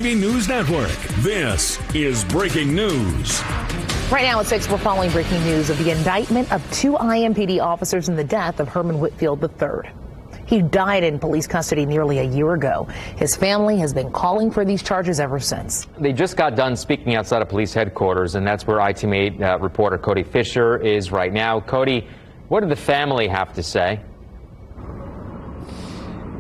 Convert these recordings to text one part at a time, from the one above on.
News Network. This is breaking news. Right now at 6, we're following breaking news of the indictment of 2 IMPD officers in the death of Herman Whitfield III. He died in police custody nearly a year ago. His family has been calling for these charges ever since. They just got done speaking outside of police headquarters, and that's where ITV reporter Cody Fisher is right now. Cody, what did the family have to say?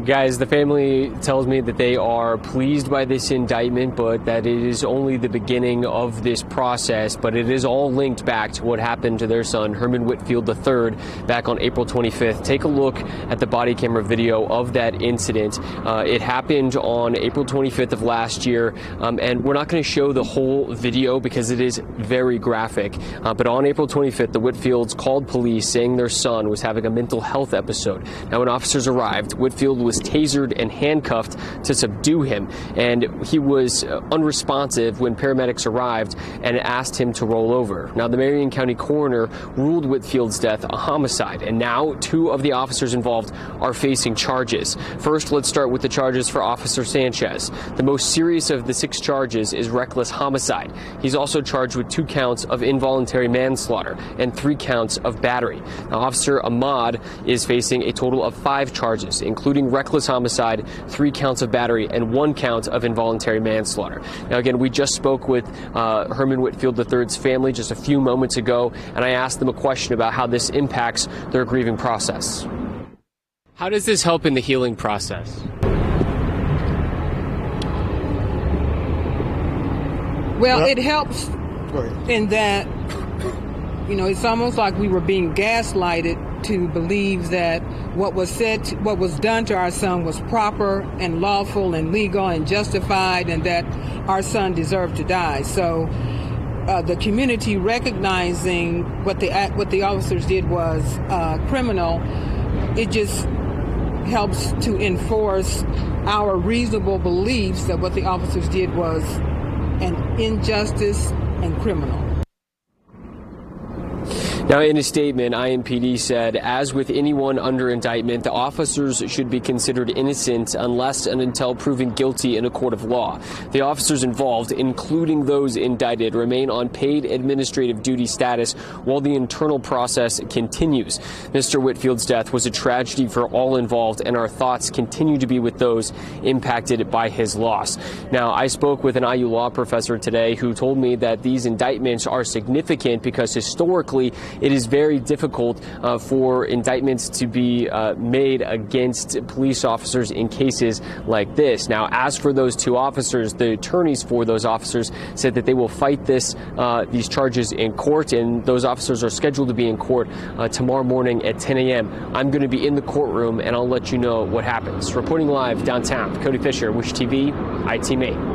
Guys, the family tells me that they are pleased by this indictment, but that it is only the beginning of this process. But it is all linked back to what happened to their son, Herman Whitfield III, back on April 25th. Take a look at the body camera video of that incident. It happened on April 25th of last year, and we're not going to show the whole video because it is very graphic. But on April 25th, the Whitfields called police saying their son was having a mental health episode. Now, when officers arrived, Whitfield was tasered and handcuffed to subdue him, and he was unresponsive when paramedics arrived and asked him to roll over. Now, the Marion County coroner ruled Whitfield's death a homicide, and now 2 of the officers involved are facing charges. First, let's start with the charges for Officer Sanchez. The most serious of the 6 charges is reckless homicide. He's also charged with 2 counts of involuntary manslaughter and 3 counts of battery. Now, Officer Ahmad is facing a total of 5 charges, including reckless homicide, 3 counts of battery, and 1 count of involuntary manslaughter. Now, again, we just spoke with Herman Whitfield III's family just a few moments ago, and I asked them a question about how this impacts their grieving process. How does this help in the healing process? Well, it helps in that, it's almost like we were being gaslighted to believe that what was done to our son was proper and lawful and legal and justified, and that our son deserved to die. So the community recognizing what the officers did was criminal, it just helps to enforce our reasonable beliefs that what the officers did was an injustice and criminal. Now, in a statement, IMPD said, as with anyone under indictment, the officers should be considered innocent unless and until proven guilty in a court of law. The officers involved, including those indicted, remain on paid administrative duty status while the internal process continues. Mr. Whitfield's death was a tragedy for all involved, and our thoughts continue to be with those impacted by his loss. Now, I spoke with an IU law professor today who told me that these indictments are significant because historically it is very difficult for indictments to be made against police officers in cases like this. Now, as for those 2 officers, the attorneys for those officers said that they will fight these charges in court, and those officers are scheduled to be in court tomorrow morning at 10 a.m. I'm going to be in the courtroom, and I'll let you know what happens. Reporting live downtown, Cody Fisher, Wish TV, ITV.